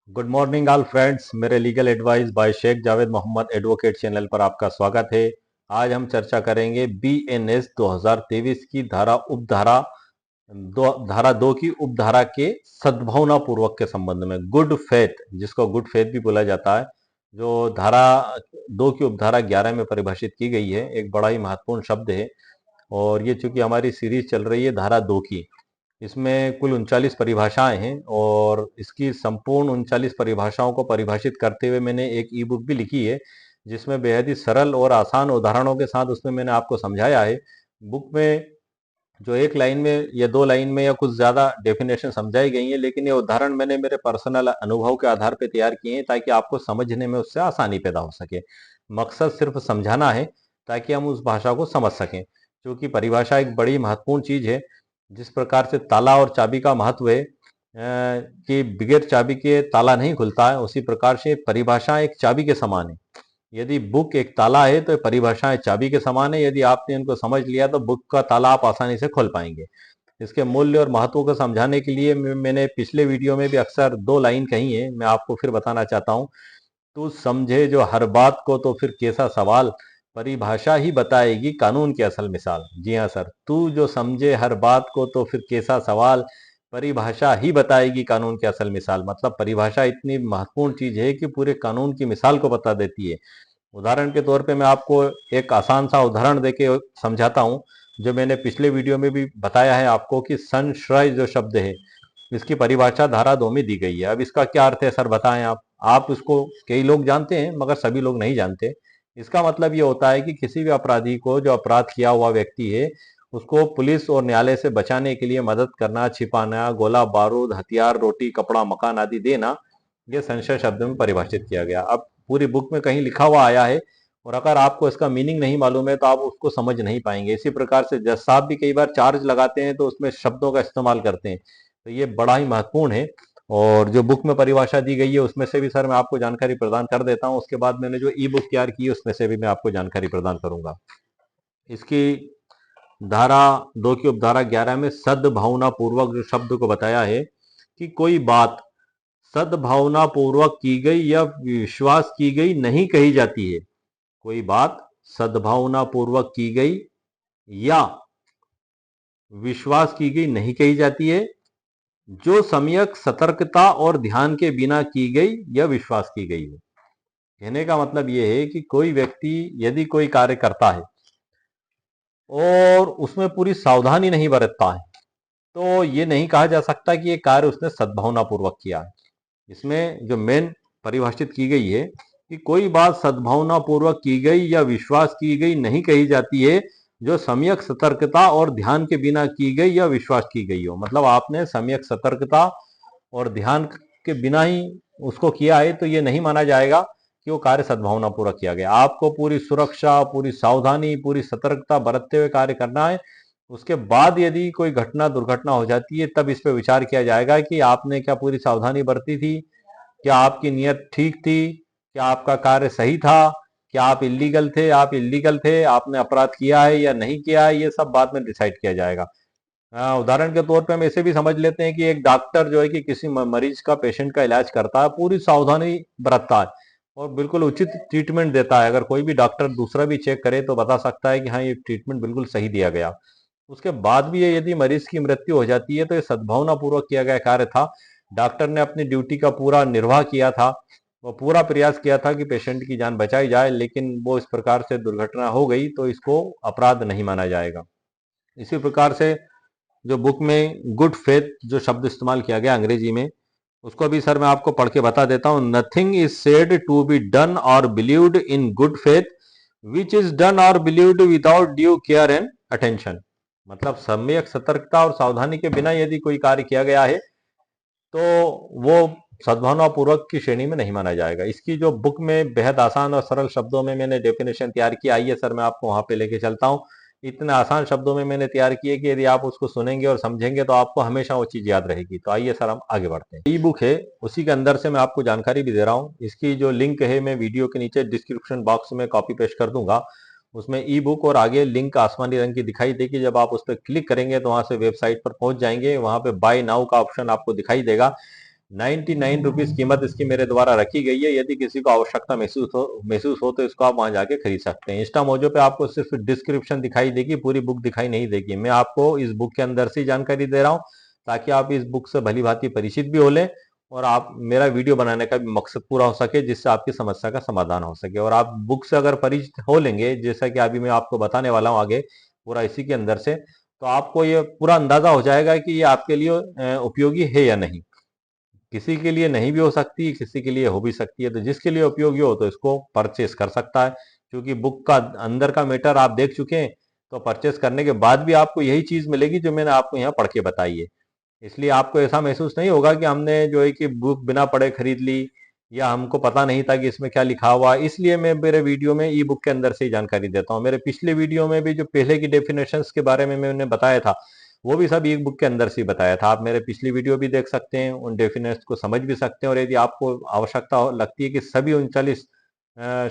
Good morning all friends. मेरे legal advice by Shaikh Javed Mohammad advocate channel पर आपका स्वागत है। आज हम चर्चा करेंगे बीएनएस 2023 की धारा दो की उपधारा के सद्भावना पूर्वक के संबंध में गुड फेथ, जिसको गुड फेथ भी बोला जाता है, जो धारा दो की उपधारा 11 में परिभाषित की गई है, एक बड़ा ही महत्वपूर्ण शब्द है। और ये चूंकि हमारी सीरीज चल रही है धारा दो की, इसमें कुल 39 परिभाषाएं हैं और इसकी संपूर्ण 39 परिभाषाओं को परिभाषित करते हुए मैंने एक ई बुक भी लिखी है, जिसमें बेहद ही सरल और आसान उदाहरणों के साथ उसमें मैंने आपको समझाया है। बुक में जो एक लाइन में या दो लाइन में या कुछ ज्यादा डेफिनेशन समझाई गई है, लेकिन ये उदाहरण मैंने मेरे पर्सनल अनुभव के आधार पर तैयार किए हैं ताकि आपको समझने में उससे आसानी पैदा हो सके। मकसद सिर्फ समझाना है ताकि हम उस भाषा को समझ सकें, क्योंकि परिभाषा एक बड़ी महत्वपूर्ण चीज है। जिस प्रकार से ताला और चाबी का महत्व है कि बगैर चाबी के ताला नहीं खुलता है, उसी प्रकार से परिभाषा एक चाबी के समान है। यदि बुक एक ताला है तो परिभाषाएं चाबी के समान है। यदि आपने इनको समझ लिया तो बुक का ताला आप आसानी से खोल पाएंगे। इसके मूल्य और महत्व को समझाने के लिए मैंने पिछले वीडियो में भी अक्सर दो लाइन कही है, मैं आपको फिर बताना चाहता हूँ। तू समझे जो हर बात को तो फिर कैसा सवाल, परिभाषा ही बताएगी कानून की असल मिसाल। जी हाँ सर, तू जो समझे हर बात को तो फिर कैसा सवाल, परिभाषा ही बताएगी कानून की असल मिसाल। मतलब परिभाषा इतनी महत्वपूर्ण चीज है कि पूरे कानून की मिसाल को बता देती है। उदाहरण के तौर पे मैं आपको एक आसान सा उदाहरण देके समझाता हूँ, जो मैंने पिछले वीडियो में भी बताया है आपको कि संशय जो शब्द है, इसकी परिभाषा धारा 2 में दी गई है। अब इसका क्या अर्थ है सर, बताएं आप इसको कई लोग जानते हैं मगर सभी लोग नहीं जानते। इसका मतलब ये होता है कि किसी भी अपराधी को, जो अपराध किया हुआ व्यक्ति है, उसको पुलिस और न्यायालय से बचाने के लिए मदद करना, छिपाना, गोला बारूद, हथियार, रोटी, कपड़ा, मकान आदि देना, ये संशय शब्द में परिभाषित किया गया। अब पूरी बुक में कहीं लिखा हुआ आया है और अगर आपको इसका मीनिंग नहीं मालूम है तो आप उसको समझ नहीं पाएंगे। इसी प्रकार से जज साहब भी कई बार चार्ज लगाते हैं तो उसमें शब्दों का इस्तेमाल करते हैं, तो ये बड़ा ही महत्वपूर्ण है। और जो बुक में परिभाषा दी गई है उसमें से भी सर मैं आपको जानकारी प्रदान कर देता हूँ। उसके बाद मैंने जो ई बुक तैयार की है उसमें से भी मैं आपको जानकारी प्रदान करूंगा। इसकी धारा दो की उपधारा 11 में सद्भावना पूर्वक जो शब्द को बताया है कि कोई बात सद्भावना पूर्वक की गई या विश्वास की गई नहीं कही जाती है। कोई बात सद्भावना पूर्वक की गई या विश्वास की गई नहीं कही जाती है, जो सम्यक सतर्कता और ध्यान के बिना की गई या विश्वास की गई हो। कहने का मतलब यह है कि कोई व्यक्ति यदि कोई कार्य करता है और उसमें पूरी सावधानी नहीं बरतता है, तो ये नहीं कहा जा सकता कि ये कार्य उसने सद्भावना पूर्वक किया है। इसमें जो मेन परिभाषित की गई है कि कोई बात सद्भावना पूर्वक की गई या विश्वास की गई नहीं कही जाती है, जो सम्यक सतर्कता और ध्यान के बिना की गई या विश्वास की गई हो। मतलब आपने सम्यक सतर्कता और ध्यान के बिना ही उसको किया है तो ये नहीं माना जाएगा कि वो कार्य सद्भावना पूर्वक किया गया। आपको पूरी सुरक्षा, पूरी सावधानी, पूरी सतर्कता बरतते हुए कार्य करना है। उसके बाद यदि कोई घटना दुर्घटना हो जाती है तब इस पर विचार किया जाएगा कि आपने क्या पूरी सावधानी बरती थी, क्या आपकी नीयत ठीक थी, क्या आपका कार्य सही था, क्या आप इलीगल थे, आपने अपराध किया है या नहीं किया है, ये सब बाद में डिसाइड किया जाएगा। उदाहरण के तौर पे हम ऐसे भी समझ लेते हैं कि एक डॉक्टर जो है कि किसी मरीज का, पेशेंट का इलाज करता है, पूरी सावधानी बरतता है और बिल्कुल उचित ट्रीटमेंट देता है। अगर कोई भी डॉक्टर दूसरा भी चेक करे तो बता सकता है कि हाँ ये ट्रीटमेंट बिल्कुल सही दिया गया। उसके बाद भी ये यदि मरीज की मृत्यु हो जाती है तो ये सद्भावना पूर्वक किया गया कार्य था। डॉक्टर ने अपनी ड्यूटी का पूरा निर्वाह किया था, वो पूरा प्रयास किया था कि पेशेंट की जान बचाई जाए, लेकिन वो इस प्रकार से दुर्घटना हो गई तो इसको अपराध नहीं माना जाएगा। इसी प्रकार से जो बुक में गुड फेथ जो शब्द इस्तेमाल किया गया अंग्रेजी में, उसको भी सर मैं आपको पढ़ के बता देता हूं। Nothing is said to be done और believed in good faith which is done और believed without due care and attention. मतलब सम्यक सतर्कता और सावधानी के बिना यदि कोई कार्य किया गया है तो वो सद्भावना पूर्वक की श्रेणी में नहीं माना जाएगा। इसकी जो बुक में बेहद आसान और सरल शब्दों में मैंने डेफिनेशन तैयार किया, आइए सर मैं आपको वहां पे लेके चलता हूँ। इतने आसान शब्दों में मैंने तैयार किए कि यदि आप उसको सुनेंगे और समझेंगे तो आपको हमेशा वो चीज याद रहेगी। तो आइए सर हम आगे बढ़ते हैं। ई बुक है, उसी के अंदर से मैं आपको जानकारी भी दे रहा हूँ। इसकी जो लिंक है मैं वीडियो के नीचे डिस्क्रिप्शन बॉक्स में कॉपी पेस्ट कर दूंगा। उसमें ई बुक और आगे लिंक आसमानी रंग की दिखाई देगी। जब आप उस पर क्लिक करेंगे तो वहां से वेबसाइट पर पहुंच जाएंगे। वहां पे बाय नाउ का ऑप्शन आपको दिखाई देगा। ₹99 कीमत इसकी मेरे द्वारा रखी गई है। यदि किसी को आवश्यकता महसूस हो तो इसको आप वहां जाके खरीद सकते हैं। इंस्टा मोजो पे आपको सिर्फ डिस्क्रिप्शन दिखाई देगी, पूरी बुक दिखाई नहीं देगी। मैं आपको इस बुक के अंदर से जानकारी दे रहा हूँ ताकि आप इस बुक से भली भांति परिचित भी हो लें और आप मेरा वीडियो बनाने का भी मकसद पूरा हो सके, जिससे आपकी समस्या का समाधान हो सके। और आप बुक से अगर परिचित हो लेंगे, जैसा कि अभी मैं आपको बताने वाला हूँ आगे पूरा इसी के अंदर से, तो आपको ये पूरा अंदाजा हो जाएगा कि ये आपके लिए उपयोगी है या नहीं। किसी के लिए नहीं भी हो सकती, किसी के लिए हो भी सकती है। तो जिसके लिए उपयोगी हो तो इसको परचेस कर सकता है, क्योंकि बुक का अंदर का मैटर आप देख चुके हैं। तो परचेस करने के बाद भी आपको यही चीज मिलेगी जो मैंने आपको यहाँ पढ़ के बताई है। इसलिए आपको ऐसा महसूस नहीं होगा कि हमने जो है कि बुक बिना पढ़े खरीद ली या हमको पता नहीं था कि इसमें क्या लिखा हुआ है। इसलिए मैं मेरे वीडियो में ई बुक के अंदर से ही जानकारी देता हूँ। मेरे पिछले वीडियो में भी जो पहले की डेफिनेशंस के बारे में मैंने बताया था, वो भी सब ई बुक के अंदर से ही बताया था। आप मेरे पिछली वीडियो भी देख सकते हैं, उन डेफिनेशंस को समझ भी सकते हैं। और यदि आपको आवश्यकता लगती है कि सभी 39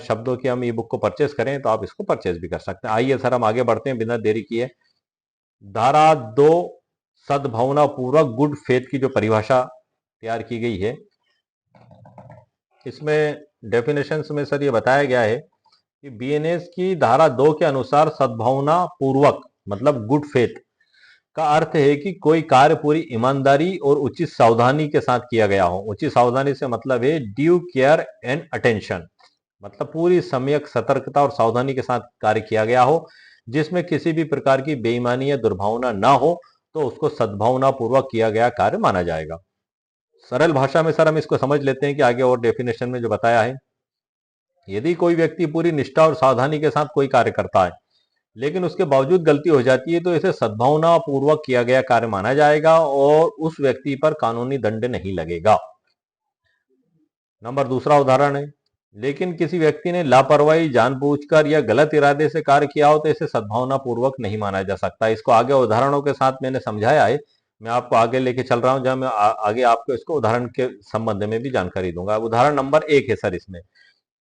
शब्दों की हम ई बुक को परचेस करें, तो आप इसको परचेस भी कर सकते हैं। आइए सर हम आगे बढ़ते हैं बिना देरी किए। धारा 2 सद्भावना पूर्वक गुड फेथ की जो परिभाषा तैयार की गई है, इसमें डेफिनेशंस में सर ये बताया गया है कि बीएनएस की धारा 2 के अनुसार सद्भावना पूर्वक मतलब गुड फेथ का अर्थ है कि कोई कार्य पूरी ईमानदारी और उचित सावधानी के साथ किया गया हो। उचित सावधानी से मतलब है ड्यू केयर एंड अटेंशन, मतलब पूरी सम्यक सतर्कता और सावधानी के साथ कार्य किया गया हो, जिसमें किसी भी प्रकार की बेईमानी या दुर्भावना ना हो, तो उसको सद्भावना पूर्वक किया गया कार्य माना जाएगा। सरल भाषा में सर हम इसको समझ लेते हैं कि आगे और डेफिनेशन में जो बताया है, यदि कोई व्यक्ति पूरी निष्ठा और सावधानी के साथ कोई कार्य करता है लेकिन उसके बावजूद गलती हो जाती है, तो इसे सद्भावना पूर्वक किया गया कार्य माना जाएगा और उस व्यक्ति पर कानूनी दंड नहीं लगेगा। नंबर दूसरा उदाहरण है, लेकिन किसी व्यक्ति ने लापरवाही जानबूझकर या गलत इरादे से कार्य किया हो तो इसे सद्भावना पूर्वक नहीं माना जा सकता। इसको आगे उदाहरणों के साथ मैंने समझाया है, मैं आपको आगे लेके चल रहा हूं, जहां मैं आगे आपको इसको उदाहरण के संबंध में भी जानकारी दूंगा। उदाहरण नंबर 1 है सर इसमें,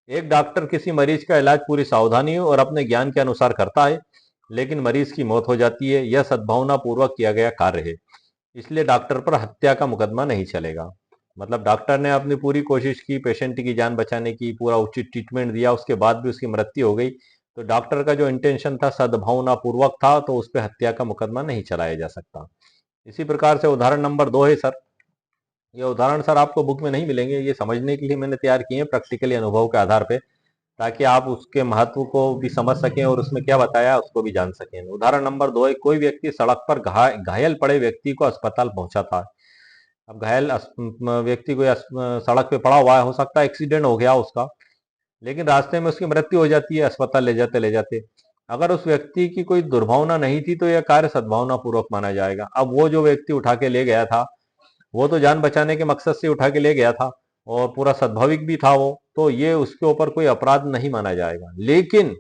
एक डॉक्टर किसी मरीज का इलाज पूरी सावधानी और अपने ज्ञान के अनुसार करता है, लेकिन मरीज की मौत हो जाती है। यह सद्भावना पूर्वक किया गया कार्य है, इसलिए डॉक्टर पर हत्या का मुकदमा नहीं चलेगा। मतलब डॉक्टर ने अपनी पूरी कोशिश की पेशेंट की जान बचाने की, पूरा उचित ट्रीटमेंट दिया, उसके बाद भी उसकी मृत्यु हो गई, तो डॉक्टर का जो इंटेंशन था सद्भावना पूर्वक था, तो उस पर हत्या का मुकदमा नहीं चलाया जा सकता। इसी प्रकार से उदाहरण नंबर 2 है सर, ये उदाहरण सर आपको बुक में नहीं मिलेंगे, ये समझने के लिए मैंने तैयार किए हैं प्रैक्टिकली अनुभव के आधार पे, ताकि आप उसके महत्व को भी समझ सकें और उसमें क्या बताया उसको भी जान सकें। उदाहरण नंबर 2 है, कोई व्यक्ति सड़क पर घायल पड़े व्यक्ति को अस्पताल पहुंचा था। अब घायल व्यक्ति को सड़क पे पड़ा हुआ है, हो सकता है एक्सीडेंट हो गया उसका, लेकिन रास्ते में उसकी मृत्यु हो जाती है अस्पताल ले जाते। अगर उस व्यक्ति की कोई दुर्भावना नहीं थी तो यह कार्य सद्भावना पूर्वक माना जाएगा। अब वो जो व्यक्ति उठा के ले गया था, वो तो जान बचाने के मकसद से उठा के ले गया था और पूरा सद्भाविक भी था वो, तो ये उसके ऊपर कोई अपराध नहीं माना जाएगा। लेकिन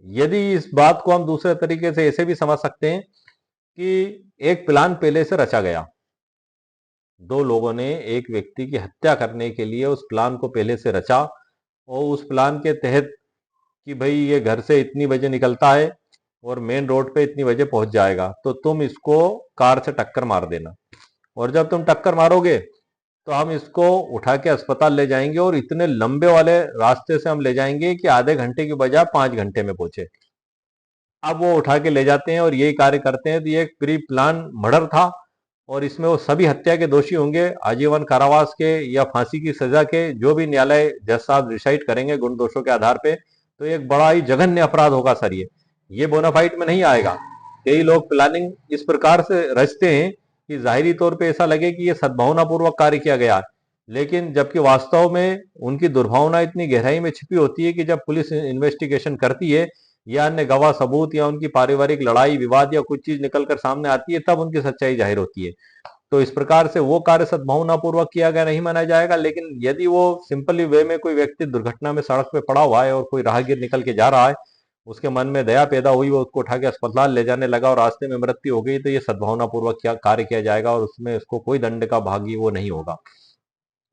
यदि इस बात को हम दूसरे तरीके से ऐसे भी समझ सकते हैं कि एक प्लान पहले से रचा गया, दो लोगों ने एक व्यक्ति की हत्या करने के लिए उस प्लान को पहले से रचा और उस प्लान के तहत कि भाई ये घर से इतनी बजे निकलता है और मेन रोड पे इतनी बजे पहुंच जाएगा, तो तुम इसको कार से टक्कर मार देना, और जब तुम टक्कर मारोगे तो हम इसको उठा के अस्पताल ले जाएंगे और इतने लंबे वाले रास्ते से हम ले जाएंगे कि आधे घंटे की बजाय 5 घंटे में पहुंचे। अब वो उठा के ले जाते हैं और यही कार्य करते हैं। तो ये एक प्री प्लान मर्डर था और इसमें वो सभी हत्या के दोषी होंगे, आजीवन कारावास के या फांसी की सजा के, जो भी न्यायालय जज साहब डिसाइड करेंगे गुण दोषों के आधार पे। तो एक बड़ा ही जघन्य अपराध होगा सर, ये बोनाफाइड में नहीं आएगा। कई लोग प्लानिंग इस प्रकार से रचते हैं कि जाहिरी तौर पे ऐसा लगे कि ये सद्भावना पूर्वक कार्य किया गया है, लेकिन जबकि वास्तव में उनकी दुर्भावना इतनी गहराई में छिपी होती है कि जब पुलिस इन्वेस्टिगेशन करती है या अन्य गवाह सबूत या उनकी पारिवारिक लड़ाई विवाद या कुछ चीज निकल कर सामने आती है, तब उनकी सच्चाई जाहिर होती है। तो इस प्रकार से वो कार्य सद्भावना पूर्वक किया गया नहीं माना जाएगा। लेकिन यदि वो सिंपली वे में कोई व्यक्ति दुर्घटना में सड़क पे पड़ा हुआ है और कोई राहगीर निकल के जा रहा है, उसके मन में दया पैदा हुई, वो उसको उठा के अस्पताल ले जाने लगा और रास्ते में मृत्यु हो गई, तो ये सद्भावना पूर्वक कार्य किया जाएगा और उसमें उसको कोई दंड का भागी वो नहीं होगा।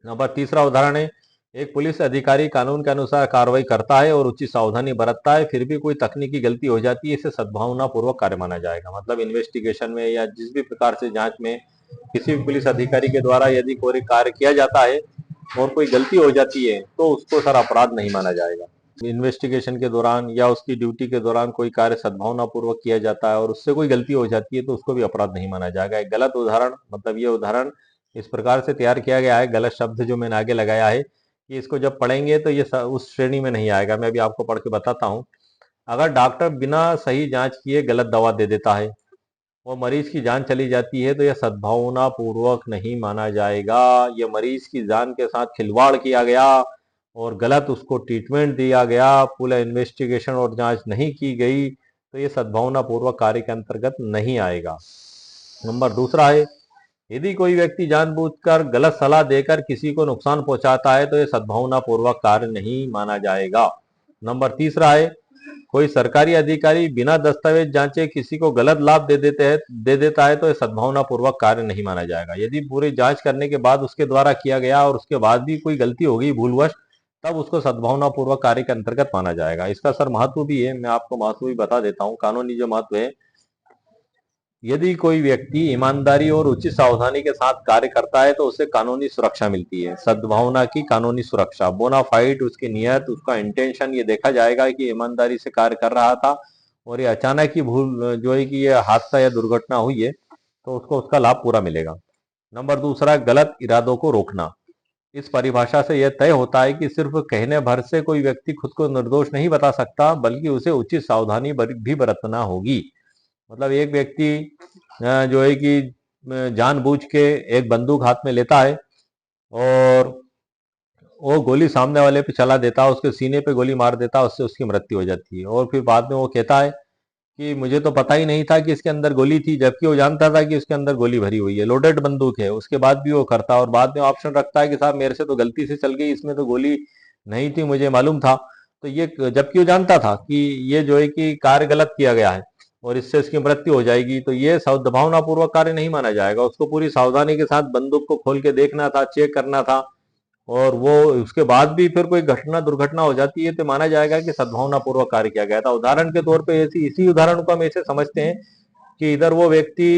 नंबर तीसरा उदाहरण है, एक पुलिस अधिकारी कानून के अनुसार कार्रवाई करता है और उचित सावधानी बरतता है, फिर भी कोई तकनीकी गलती हो जाती है, इसे सद्भावना पूर्वक कार्य माना जाएगा। मतलब इन्वेस्टिगेशन में या जिस भी प्रकार से जांच में किसी भी पुलिस अधिकारी के द्वारा यदि कोई कार्य किया जाता है और कोई गलती हो जाती है तो उसको सर अपराध नहीं माना जाएगा। इन्वेस्टिगेशन के दौरान या उसकी ड्यूटी के दौरान कोई कार्य सद्भावना पूर्वक किया जाता है और उससे कोई गलती हो जाती है तो उसको भी अपराध नहीं माना जाएगा। एक गलत उदाहरण, मतलब ये उदाहरण इस प्रकार से तैयार किया गया है, गलत शब्द जो मैंने आगे लगाया है कि इसको जब पढ़ेंगे तो ये उस श्रेणी में नहीं आएगा। मैं अभी आपको पढ़ के बताता हूँ। अगर डॉक्टर बिना सही जांच किए गलत दवा दे देता है और मरीज की जान चली जाती है तो यह सद्भावना पूर्वक नहीं माना जाएगा। यह मरीज की जान के साथ खिलवाड़ किया गया और गलत उसको ट्रीटमेंट दिया गया, पूरा इन्वेस्टिगेशन और जांच नहीं की गई तो ये सद्भावना पूर्वक कार्य के अंतर्गत नहीं आएगा। नंबर दूसरा है, यदि कोई व्यक्ति जानबूझकर गलत सलाह देकर किसी को नुकसान पहुंचाता है तो यह सद्भावना पूर्वक कार्य नहीं माना जाएगा। नंबर तीसरा है, कोई सरकारी अधिकारी बिना दस्तावेज जांचे किसी को गलत लाभ दे देता है तो यह सद्भावना पूर्वक कार्य नहीं माना जाएगा। यदि पूरी जांच करने के बाद उसके द्वारा किया गया और उसके बाद भी कोई गलती हो गई भूलवश, तब उसको सद्भावना पूर्वक कार्य के अंतर्गत माना जाएगा। इसका सर महत्व भी है, मैं आपको महत्व भी बता देता हूँ। कानूनी जो महत्व है, यदि कोई व्यक्ति ईमानदारी और उचित सावधानी के साथ कार्य करता है तो उसे कानूनी सुरक्षा मिलती है। सद्भावना की कानूनी सुरक्षा, बोनाफाइड उसकी नियत, उसका इंटेंशन, ये देखा जाएगा कि ईमानदारी से कार्य कर रहा था और ये अचानक ही भूल जो है कि ये हादसा या दुर्घटना हुई है तो उसको उसका लाभ पूरा मिलेगा। नंबर दूसरा, गलत इरादों को रोकना। इस परिभाषा से यह तय होता है कि सिर्फ कहने भर से कोई व्यक्ति खुद को निर्दोष नहीं बता सकता, बल्कि उसे उचित सावधानी भी बरतना होगी। मतलब एक व्यक्ति जो है कि जानबूझ के एक बंदूक हाथ में लेता है और वो गोली सामने वाले पे चला देता है, उसके सीने पे गोली मार देता है, उससे उसकी मृत्यु हो जाती है और फिर बाद में वो कहता है कि मुझे तो पता ही नहीं था कि इसके अंदर गोली थी, जबकि वो जानता था कि उसके अंदर गोली भरी हुई है, लोडेड बंदूक है, उसके बाद भी वो करता है और बाद में ऑप्शन रखता है कि साहब मेरे से तो गलती से चल गई, इसमें तो गोली नहीं थी, मुझे मालूम था। तो ये जबकि वो जानता था कि ये जो है कि कार्य गलत किया गया है और इससे इसकी मृत्यु हो जाएगी, तो ये सद्भावना पूर्वक कार्य नहीं माना जाएगा। उसको पूरी सावधानी के साथ बंदूक को खोल के देखना था, चेक करना था और वो उसके बाद भी फिर कोई घटना दुर्घटना हो जाती है तो माना जाएगा कि सद्भावना पूर्वक कार्य किया गया था। उदाहरण के तौर पे इसी उदाहरण को हम ऐसे समझते हैं कि इधर वो व्यक्ति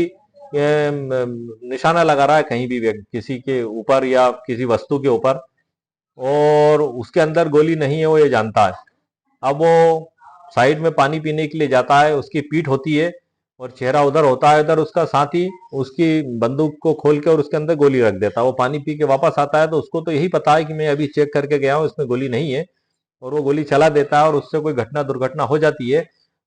निशाना लगा रहा है कहीं भी किसी के ऊपर या किसी वस्तु के ऊपर और उसके अंदर गोली नहीं है, वो ये जानता है। अब वो साइड में पानी पीने के लिए जाता है, उसकी पीठ होती है और चेहरा उधर होता है, इधर उसका साथी उसकी बंदूक को खोल के और उसके अंदर गोली रख देता है। वो पानी पी के वापस आता है तो उसको तो यही पता है कि मैं अभी चेक करके गया हूँ, इसमें गोली नहीं है, और वो गोली चला देता है और उससे कोई घटना दुर्घटना हो जाती है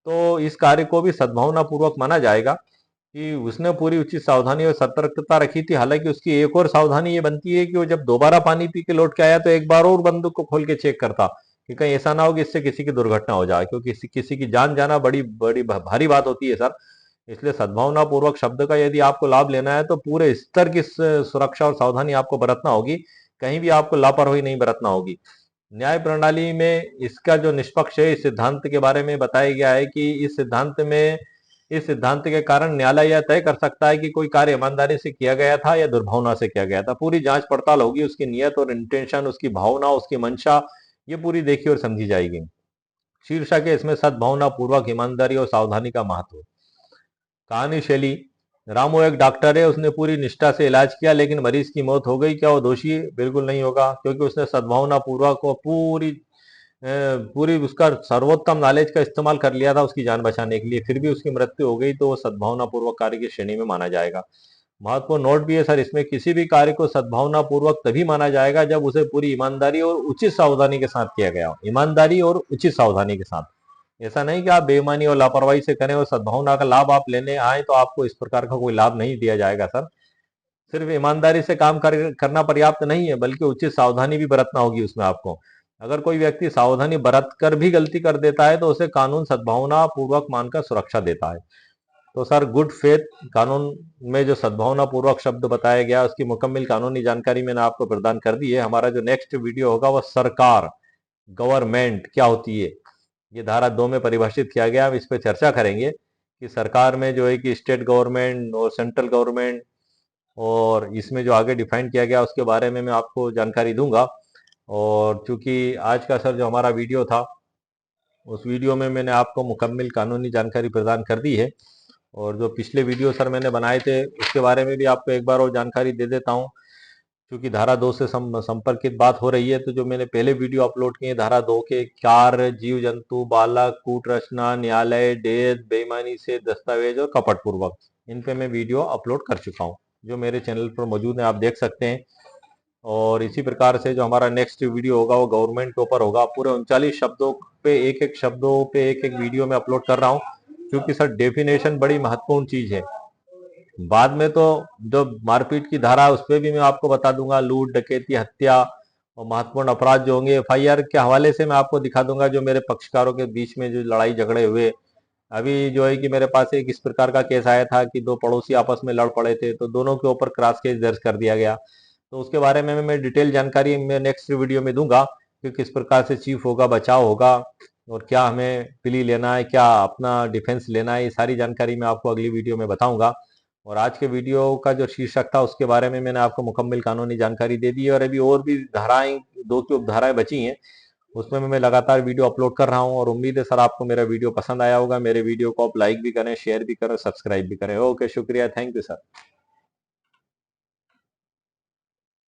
तो इस कार्य को भी सद्भावना पूर्वक माना जाएगा कि उसने पूरी उचित सावधानी और सतर्कता रखी थी। हालांकि उसकी एक और सावधानी ये बनती है कि वो जब दोबारा पानी पी के लौट के आया तो एक बार और बंदूक को खोल के चेक करता कि कहीं ऐसा ना हो कि इससे किसी की दुर्घटना हो जाए, क्योंकि किसी की जान जाना बड़ी बड़ी भारी बात होती है सर। इसलिए सद्भावना पूर्वक शब्द का यदि आपको लाभ लेना है तो पूरे स्तर की सुरक्षा और सावधानी आपको बरतना होगी, कहीं भी आपको लापरवाही नहीं बरतना होगी। न्याय प्रणाली में इसका जो निष्पक्ष है, इस सिद्धांत के बारे में बताया गया है कि इस सिद्धांत के कारण न्यायालय यह तय कर सकता है कि कोई कार्य ईमानदारी से किया गया था या दुर्भावना से किया गया था। पूरी जांच पड़ताल होगी, उसकी नियत और इंटेंशन, उसकी भावना, उसकी मंशा, ये पूरी देखी और समझी जाएगी। शीर्षक है इसमें सद्भावना पूर्वक ईमानदारी और सावधानी का महत्व। कहानी शैली, रामू एक डॉक्टर है, उसने पूरी निष्ठा से इलाज किया लेकिन मरीज की मौत हो गई। क्या वो दोषी है? बिल्कुल नहीं होगा, क्योंकि उसने सद्भावना पूर्वक और पूरी उसका सर्वोत्तम नॉलेज का इस्तेमाल कर लिया था उसकी जान बचाने के लिए, फिर भी उसकी मृत्यु हो गई तो वो सद्भावना पूर्वक कार्य की श्रेणी में माना जाएगा। महत्वपूर्ण नोट भी है सर इसमें, किसी भी कार्य को सद्भावना पूर्वक तभी माना जाएगा जब उसे पूरी ईमानदारी और उचित सावधानी के साथ किया गया हो। ईमानदारी और उचित सावधानी के साथ, ऐसा नहीं कि आप बेईमानी और लापरवाही से करें और सद्भावना का लाभ आप लेने आए तो आपको इस प्रकार का कोई लाभ नहीं दिया जाएगा सर। सिर्फ ईमानदारी से काम करना पर्याप्त नहीं है, बल्कि उचित सावधानी भी बरतना होगी उसमें आपको। अगर कोई व्यक्ति सावधानी बरत कर भी गलती कर देता है तो उसे कानून सद्भावना पूर्वक मानकर सुरक्षा देता है। तो सर गुड फेथ कानून में जो सद्भावना पूर्वक शब्द बताया गया उसकी मुकम्मल कानूनी जानकारी मैंने आपको प्रदान कर दी है। हमारा जो नेक्स्ट वीडियो होगा वह सरकार, गवर्नमेंट क्या होती है, ये धारा 2 में परिभाषित किया गया। हम इस पर चर्चा करेंगे कि सरकार में जो है कि स्टेट गवर्नमेंट और सेंट्रल गवर्नमेंट, और इसमें जो आगे डिफाइन किया गया उसके बारे में मैं आपको जानकारी दूंगा। और चूंकि आज का सर जो हमारा वीडियो था उस वीडियो में मैंने आपको मुकम्मल कानूनी जानकारी प्रदान कर दी है, और जो पिछले वीडियो सर मैंने बनाए थे उसके बारे में भी आपको एक बार और जानकारी दे देता हूँ। क्योंकि धारा 2 से संपर्कित बात हो रही है, तो जो मैंने पहले वीडियो अपलोड किए धारा 2 के 4 जीव जंतु, बालक, कूट रचना, न्यायालय, डेथ, बेईमानी से दस्तावेज और कपट पूर्वक, इन पे मैं वीडियो अपलोड कर चुका हूँ, जो मेरे चैनल पर मौजूद है, आप देख सकते हैं। और इसी प्रकार से जो हमारा नेक्स्ट वीडियो होगा वो गवर्नमेंट के ऊपर होगा। पूरे 39 शब्दों पे एक एक वीडियो में अपलोड कर रहा हूँ, क्योंकि सर डेफिनेशन बड़ी महत्वपूर्ण चीज है। बाद में तो जो मारपीट की धारा है उस पर भी मैं आपको बता दूंगा, लूट, डकैती, हत्या और महत्वपूर्ण अपराध जो होंगे एफआईआर के हवाले से मैं आपको दिखा दूंगा, जो मेरे पक्षकारों के बीच में जो लड़ाई झगड़े हुए। अभी जो है कि मेरे पास एक इस प्रकार का केस आया था कि दो पड़ोसी आपस में लड़ पड़े थे, तो दोनों के ऊपर क्रॉस केस दर्ज कर दिया गया। तो उसके बारे में मैं डिटेल जानकारी मैं नेक्स्ट वीडियो में दूंगा कि किस प्रकार से चीफ होगा, बचाव होगा, और क्या हमें प्ली लेना है, क्या अपना डिफेंस लेना है, ये सारी जानकारी मैं आपको अगली वीडियो में बताऊंगा। और आज के वीडियो का जो शीर्षक था उसके बारे में मैंने आपको मुकम्मल कानूनी जानकारी दे दी है। और अभी और भी धाराएं, 2 की उपधाराएं बची हैं, उसमें मैं लगातार वीडियो अपलोड कर रहा हूं। और उम्मीद है सर आपको मेरा वीडियो पसंद आया होगा। मेरे वीडियो को आप लाइक भी करें, शेयर भी करें, सब्सक्राइब भी करें। ओके, शुक्रिया, थैंक यू सर।